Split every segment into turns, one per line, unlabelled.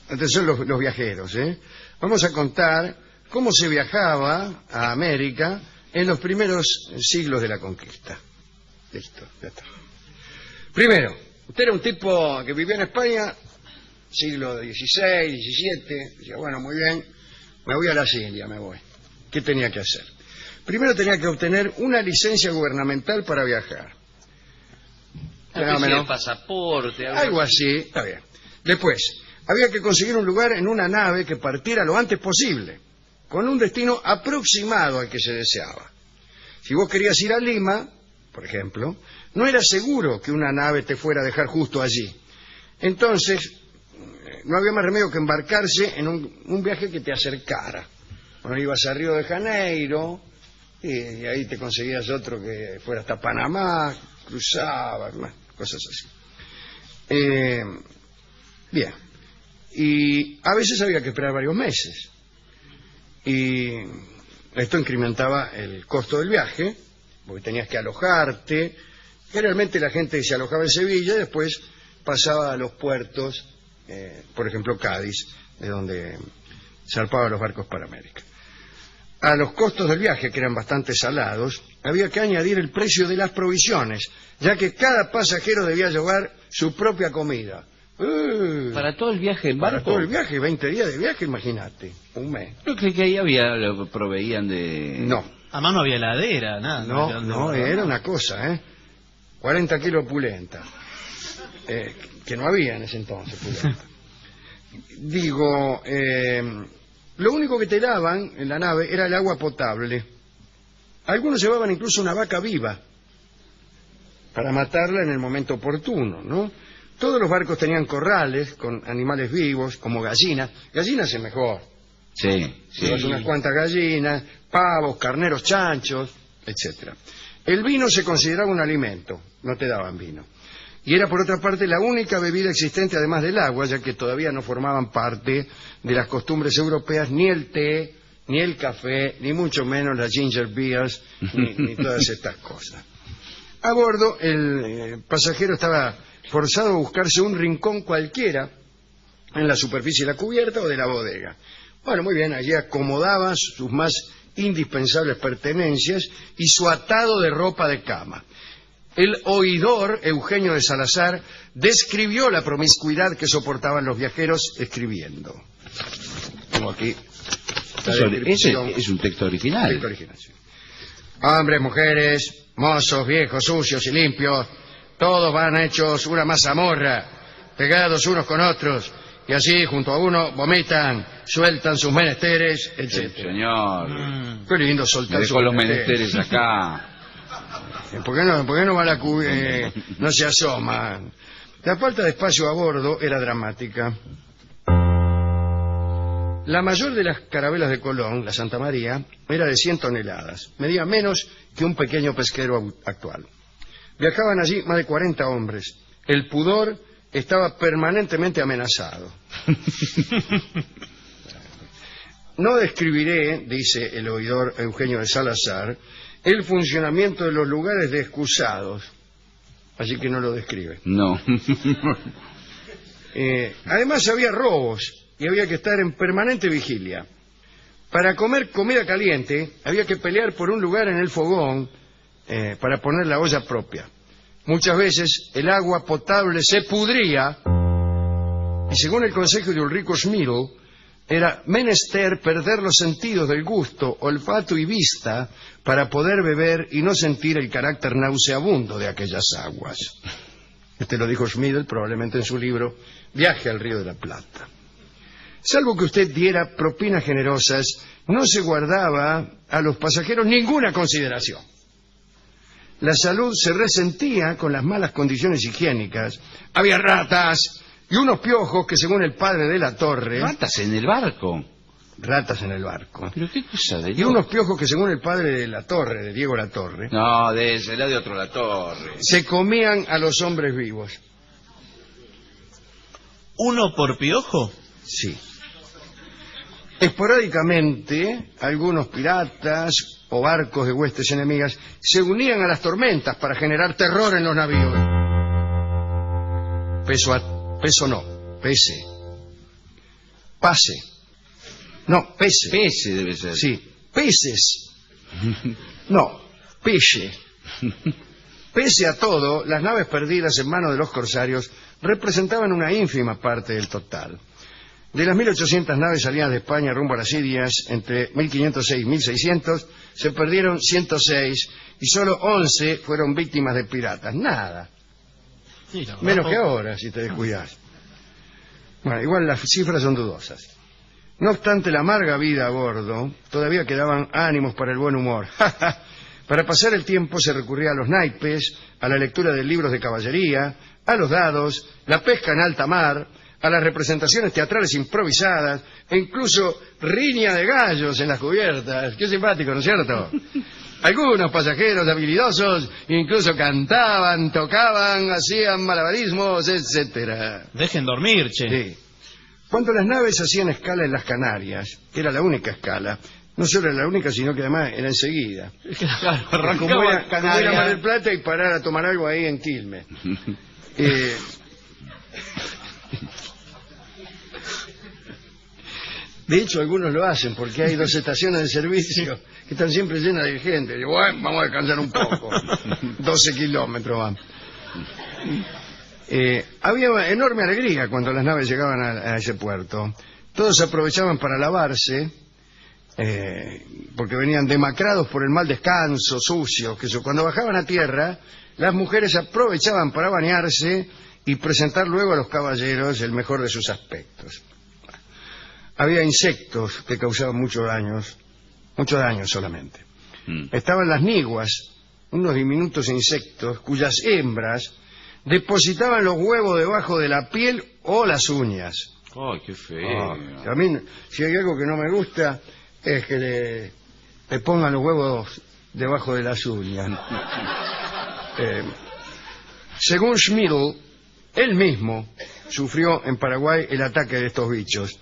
Atención los viajeros, ¿eh? Vamos a contar cómo se viajaba a América en los primeros siglos de la conquista. Listo, ya está. Primero, usted era un tipo que vivía en España, siglo XVI, XVII, decía, bueno, muy bien, me voy a las Indias, me voy. ¿Qué tenía que hacer? Primero tenía que obtener una licencia gubernamental para viajar.
El pasaporte.
Algo así, está bien. Después, había que conseguir un lugar en una nave que partiera lo antes posible, con un destino aproximado al que se deseaba. Si vos querías ir a Lima, por ejemplo, no era seguro que una nave te fuera a dejar justo allí. Entonces, no había más remedio que embarcarse en un viaje que te acercara. Bueno, ibas a Río de Janeiro y ahí te conseguías otro que fuera hasta Panamá, cruzabas, cosas así. Bien. Y a veces había que esperar varios meses. Y esto incrementaba el costo del viaje, porque tenías que alojarte. Generalmente la gente se alojaba en Sevilla y después pasaba a los puertos, por ejemplo Cádiz, de donde zarpaban los barcos para América. A los costos del viaje, que eran bastante salados, había que añadir el precio de las provisiones, ya que cada pasajero debía llevar su propia comida.
¿Para todo el viaje en barco?
Para todo el viaje, 20 días de viaje, imagínate, un mes.
Yo creí que ahí lo proveían de...
No.
Además no había heladera, nada.
No, era una cosa, 40 kilos pulenta. Que no había en ese entonces pulenta. Digo, lo único que te daban en la nave era el agua potable. Algunos llevaban incluso una vaca viva para matarla en el momento oportuno, ¿no? Todos los barcos tenían corrales con animales vivos, como gallinas. Gallinas es mejor.
Sí.
Llevas unas cuantas gallinas, pavos, carneros, chanchos, etc. El vino se consideraba un alimento, no te daban vino. Y era, por otra parte, la única bebida existente además del agua, ya que todavía no formaban parte de las costumbres europeas ni el té, ni el café, ni mucho menos las ginger beers, ni todas estas cosas. A bordo, el pasajero estaba forzado a buscarse un rincón cualquiera en la superficie de la cubierta o de la bodega. Bueno, muy bien, allí acomodaba sus más indispensables pertenencias y su atado de ropa de cama. El oidor Eugenio de Salazar describió la promiscuidad que soportaban los viajeros escribiendo. Tengo aquí la descripción.
Ese es un texto original.
Texto original, sí. Hombres, mujeres, mozos, viejos, sucios y limpios, todos van hechos una mazamorra, pegados unos con otros, y así junto a uno vomitan, sueltan sus menesteres, etc.
Sí, señor.
Qué lindo soltar sus
los menesteres acá.
¿Por qué no va la no se asoma? La falta de espacio a bordo era dramática. La mayor de las carabelas de Colón, la Santa María, era de 100 toneladas. Medía menos que un pequeño pesquero actual. Viajaban allí más de 40 hombres. El pudor estaba permanentemente amenazado. No describiré, dice el oidor Eugenio de Salazar, el funcionamiento de los lugares de excusados. Así que no lo describe.
No.
Además había robos y había que estar en permanente vigilia. Para comer comida caliente había que pelear por un lugar en el fogón para poner la olla propia. Muchas veces el agua potable se pudría y según el consejo de Ulrico Schmidl era menester perder los sentidos del gusto, olfato y vista para poder beber y no sentir el carácter nauseabundo de aquellas aguas. Este lo dijo Schmidl probablemente en su libro Viaje al Río de la Plata. Salvo que usted diera propinas generosas, no se guardaba a los pasajeros ninguna consideración. La salud se resentía con las malas condiciones higiénicas. Había ratas y unos piojos que, según el padre de la Torre...
¿Ratas en el barco?
Ratas en el barco.
¿Pero qué cosa de
Y unos piojos que, según el padre de la Torre, de Diego la Torre...
No, de ese, era de otro la Torre.
Se comían a los hombres vivos.
¿Uno por piojo?
Sí. Esporádicamente, algunos piratas o barcos de huestes enemigas se unían a las tormentas para generar terror en los navíos. Pese. Pase. No, pese.
Pese debe ser.
Sí, peces. No, pelle. Pese a todo, las naves perdidas en manos de los corsarios representaban una ínfima parte del total. De las 1.800 naves salidas de España rumbo a las Indias entre 1506 y 1600, se perdieron 106 y solo 11 fueron víctimas de piratas. Nada.
Sí, no,
Menos
no.
que ahora, si te descuidas. Bueno, igual las cifras son dudosas. No obstante la amarga vida a bordo, todavía quedaban ánimos para el buen humor. Para pasar el tiempo se recurría a los naipes, a la lectura de libros de caballería, a los dados, la pesca en alta mar, a las representaciones teatrales improvisadas e incluso riña de gallos en las cubiertas. Qué simpático, ¿no es cierto? Algunos pasajeros habilidosos incluso cantaban, tocaban, hacían malabarismos, etcétera.
Dejen dormir, che.
Sí. Cuando las naves hacían escala en las Canarias, que era la única escala, no solo era la única, sino que además era enseguida.
Claro,
Como
arrancaba
era, como era Mar del Plata y parar a tomar algo ahí en Quilmes. De hecho, algunos lo hacen porque hay 2 estaciones de servicio que están siempre llenas de gente. Digo, bueno, vamos a descansar un poco. 12 kilómetros van. Había enorme alegría cuando las naves llegaban a ese puerto. Todos aprovechaban para lavarse, porque venían demacrados por el mal descanso, sucios. Cuando bajaban a tierra, las mujeres aprovechaban para bañarse y presentar luego a los caballeros el mejor de sus aspectos. Había insectos que causaban mucho daño solamente. Estaban las niguas, unos diminutos insectos cuyas hembras depositaban los huevos debajo de la piel o las uñas.
¡Ay, qué feo!
A mí, si hay algo que no me gusta, es que le pongan los huevos debajo de las uñas. Según Schmidl, él mismo sufrió en Paraguay el ataque de estos bichos.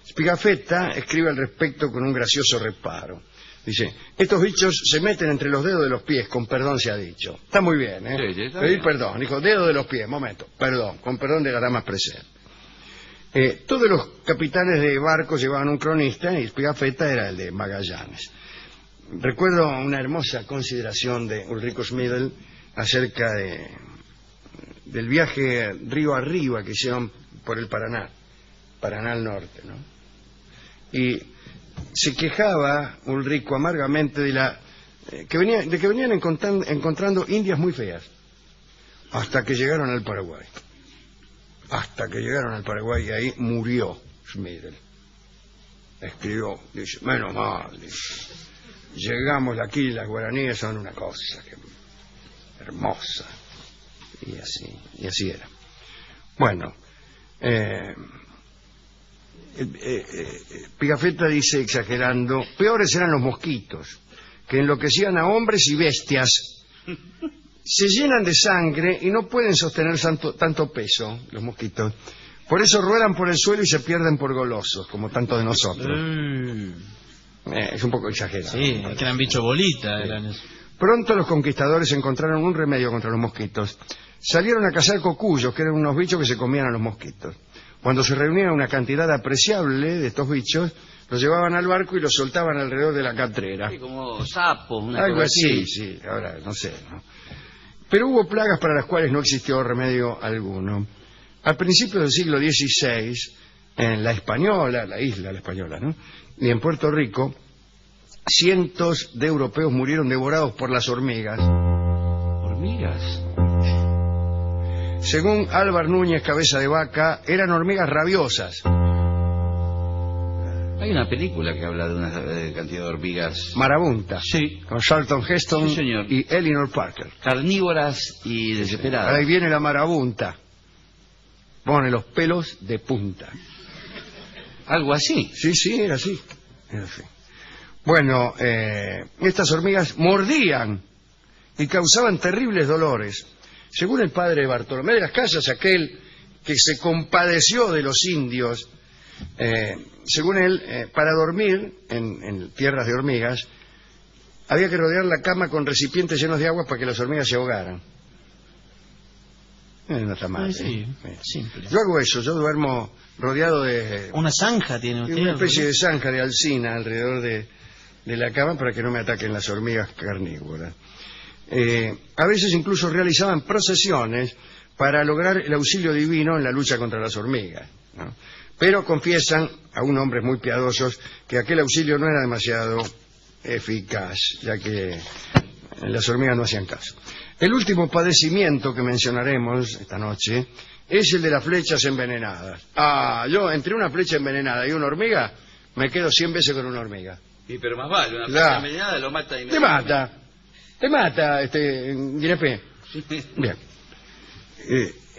Spigafetta escribe al respecto con un gracioso reparo. Dice, estos bichos se meten entre los dedos de los pies, con perdón se ha dicho. Está muy bien, ¿eh?
Sí, está
Pedir
bien.
perdón. Dijo, dedo de los pies, momento, perdón, con perdón de las damas presentes. Todos los capitanes de barcos llevaban un cronista y Spigafetta era el de Magallanes. Recuerdo una hermosa consideración de Ulrico Schmidl acerca del viaje río arriba que hicieron por el Paraná al norte, ¿no? Y se quejaba Ulrico amargamente de que venían encontrando indias muy feas hasta que llegaron al Paraguay. Y ahí murió Schmidl. Escribió, dice, menos mal, dice, llegamos aquí, las guaraníes son una cosa hermosa. Y así era. Bueno, Pigafetta dice, exagerando, peores eran los mosquitos, que enloquecían a hombres y bestias. Se llenan de sangre y no pueden sostener tanto peso, los mosquitos. Por eso ruedan por el suelo y se pierden por golosos, como tanto de nosotros. Es un poco exagerado.
Sí, que eran bicho bolita.
Sí.
Eran eso.
Pronto los conquistadores encontraron un remedio contra los mosquitos. Salieron a cazar cocuyos, que eran unos bichos que se comían a los mosquitos. Cuando se reunía una cantidad apreciable de estos bichos, los llevaban al barco y los soltaban alrededor de la catrera.
Sí, como sapos, una
Algo
cosa
así, sí, ahora no sé, ¿no? Pero hubo plagas para las cuales no existió remedio alguno. Al principio del siglo XVI, en La Española, la Española, ¿no? Y en Puerto Rico, cientos de europeos murieron devorados por las hormigas.
¿Hormigas?
Según Álvar Núñez Cabeza de Vaca, eran hormigas rabiosas.
Hay una película que habla de una cantidad de hormigas
Marabunta.
Sí.
Con Charlton Heston
Sí, señor.
y Eleanor Parker.
carnívoras y desesperadas.
Ahí viene la marabunta. Pone los pelos de punta.
Algo así.
Sí, era así. Bueno, estas hormigas mordían y causaban terribles dolores. Según el padre Bartolomé de las Casas, aquel que se compadeció de los indios, según él, para dormir en tierras de hormigas, había que rodear la cama con recipientes llenos de agua para que las hormigas se ahogaran. No está mal.
Sí, simple.
Yo hago eso, yo duermo rodeado de
Una zanja tiene usted.
una especie de zanja de alcina alrededor de la cama para que no me ataquen las hormigas carnívoras. A veces incluso realizaban procesiones para lograr el auxilio divino en la lucha contra las hormigas, ¿no? Pero confiesan, aún hombres muy piadosos, que aquel auxilio no era demasiado eficaz, ya que las hormigas no hacían caso. El último padecimiento que mencionaremos esta noche es el de las flechas envenenadas. Yo entre una flecha envenenada y una hormiga me quedo 100 veces con una hormiga.
Sí, pero más vale, una
Claro.
flecha envenenada lo mata
Te mata, Guinepé. Bien.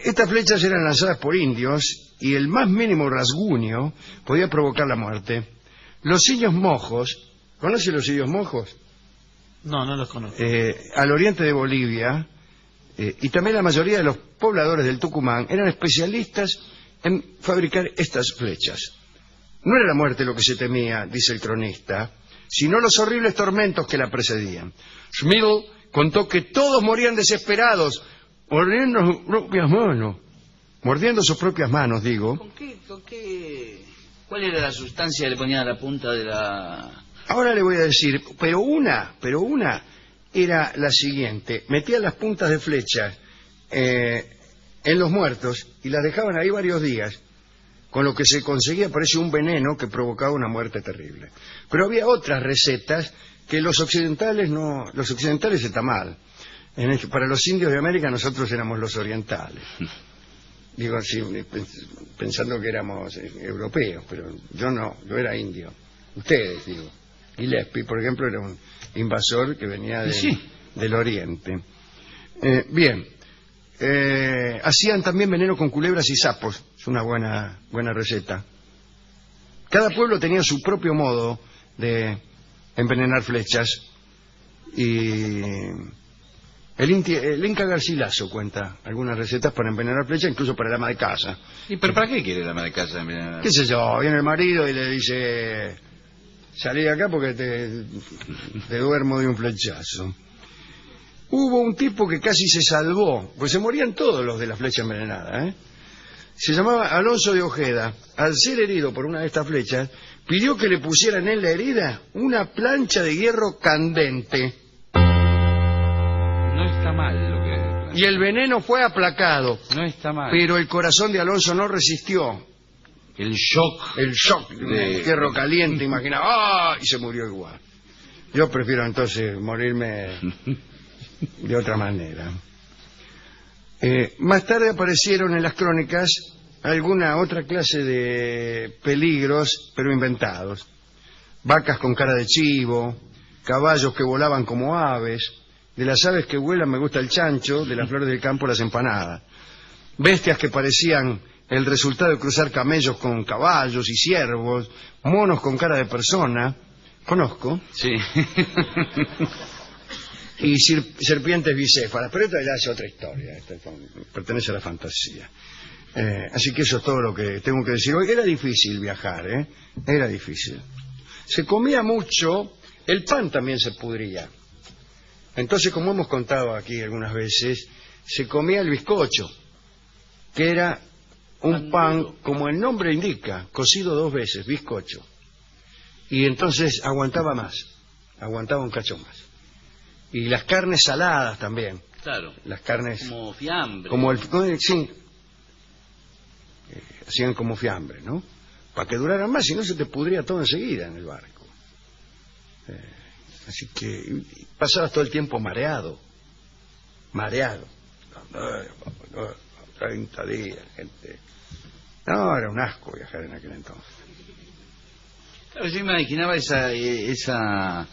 Estas flechas eran lanzadas por indios y el más mínimo rasguño podía provocar la muerte. Los cilios mojos, ¿conoce los cilios mojos?
No, no los conozco.
Al oriente de Bolivia, y también la mayoría de los pobladores del Tucumán eran especialistas en fabricar estas flechas. No era la muerte lo que se temía, dice el cronista, sino los horribles tormentos que la precedían. Schmidl contó que todos morían desesperados, mordiendo sus propias manos, digo.
¿Con qué? ¿Cuál era la sustancia que le ponían a la punta de la...?
Ahora le voy a decir, pero una era la siguiente. Metían las puntas de flechas en los muertos y las dejaban ahí varios días, con lo que se conseguía, parece, un veneno que provocaba una muerte terrible. Pero había otras recetas que los occidentales está mal. Para los indios de América nosotros éramos los orientales. Digo, sí, pensando que éramos europeos, pero yo no, yo era indio. Ustedes, digo. Gillespie, por ejemplo, era un invasor que venía del oriente. Bien. Hacían también veneno con culebras y sapos. Es una buena receta. Cada pueblo tenía su propio modo de envenenar flechas. Y el Inca Garcilaso cuenta algunas recetas para envenenar flechas, incluso para el ama de casa.
¿Y pero para qué quiere el ama de casa envenenar?
¿Qué sé yo? Viene el marido y le dice: salí de acá porque te duermo de un flechazo. Hubo un tipo que casi se salvó, pues se morían todos los de la flecha envenenada, ¿eh? Se llamaba Alonso de Ojeda. Al ser herido por una de estas flechas, pidió que le pusieran en la herida una plancha de hierro candente.
No está mal lo que...
Y el veneno fue aplacado.
No está mal.
Pero el corazón de Alonso no resistió
El shock.
el shock de hierro caliente, imaginaba, y se murió igual. Yo prefiero entonces morirme de otra manera. Más tarde aparecieron en las crónicas alguna otra clase de peligros, pero inventados. Vacas con cara de chivo, caballos que volaban como aves. De las aves que vuelan me gusta el chancho, de las flores del campo las empanadas. Bestias que parecían el resultado de cruzar camellos con caballos y ciervos, monos con cara de persona, conozco,
Sí.
y serpientes bicéfalas, pero esta ya es otra historia, pertenece a la fantasía. Así que eso es todo lo que tengo que decir hoy. Era difícil viajar, era difícil. Se comía mucho, el pan también se pudría. Entonces, como hemos contado aquí algunas veces, se comía el bizcocho, que era un pan, como el nombre indica, cocido 2 veces, bizcocho. Y entonces aguantaba más, aguantaba un cacho más. Y las carnes saladas también.
Claro.
Las carnes...
Como fiambre.
Sí. Hacían como fiambre, ¿no? Para que duraran más, si no se te pudría todo enseguida en el barco. Así que pasabas todo el tiempo mareado. 30 días, gente. No, era un asco viajar en aquel entonces.
Claro, yo imaginaba esa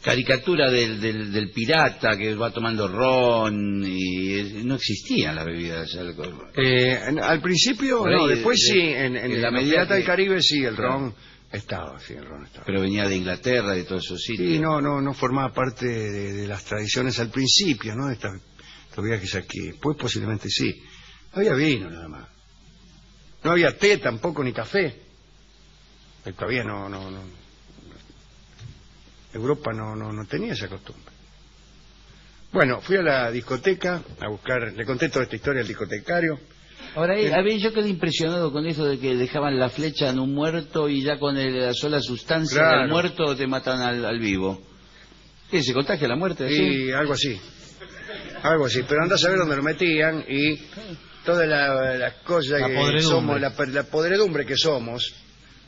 caricatura del pirata que va tomando ron y no existían las bebidas de alcohol.
Al principio,
Por ahí,
no, después sí, en
la
la
medida
Pirata del
que-
Caribe sí, el
Claro.
ron estaba, sí, el ron estaba.
Pero venía de Inglaterra, de todos esos sitios.
Sí, no formaba parte de las tradiciones al principio, ¿no? De estos viajes aquí. Después posiblemente sí. No había vino nada más. No había té tampoco, ni café. Todavía no. Europa no tenía esa costumbre. Bueno, fui a la discoteca a buscar, le conté toda esta historia al discotecario.
Ahora, yo quedé impresionado con eso de que dejaban la flecha en un muerto y ya con la sola sustancia
Claro.
del muerto te matan al vivo. ¿Qué, se contagia la muerte? ¿Sí?
Y algo así. Algo así, pero andás a ver dónde lo metían y todas las cosas
La
que
podredumbre.
somos, la podredumbre que somos,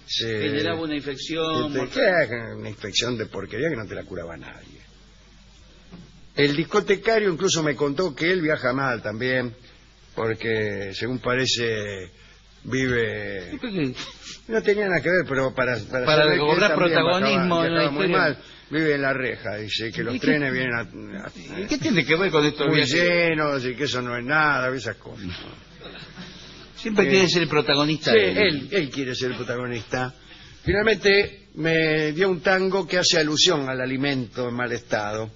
Generaba una infección.
una infección de porquería que no te la curaba nadie. El discotecario incluso me contó que él viaja mal también, porque según parece vive... No tenía nada que ver, pero para saber que él
cobrar
también
protagonismo en la
viajaba muy
historia.
mal. Vive en la reja, dice que los
¿Y qué-
trenes vienen
¿Y qué tiene que ver con esto?
muy llenos y que eso no es nada, esas cosas.
Siempre quiere ser el protagonista.
Sí,
de
él quiere ser el protagonista. Finalmente me dio un tango que hace alusión al alimento en mal estado.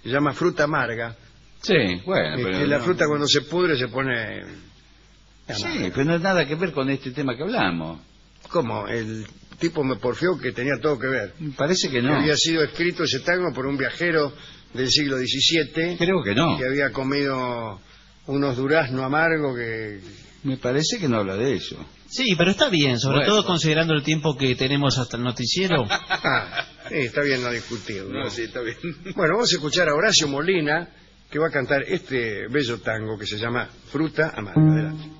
Se llama Fruta Amarga.
Sí, bueno, pero
Que la
no-
fruta cuando se pudre se pone...
Sí, pero no es nada que ver con este tema que hablamos.
¿Cómo? El tipo me porfió que tenía todo que ver.
Parece que
Que
no.
había sido escrito ese tango por un viajero del siglo XVII
Creo que no.
que había comido unos duraznos amargos que...
Me parece que no habla de eso.
Sí, pero está bien, sobre
Bueno.
todo considerando el tiempo que tenemos hasta el noticiero.
Sí, está bien no discutirlo.
No, sí, está bien.
Bueno, vamos a escuchar a Horacio Molina, que va a cantar este bello tango que se llama Fruta Amarga. Adelante.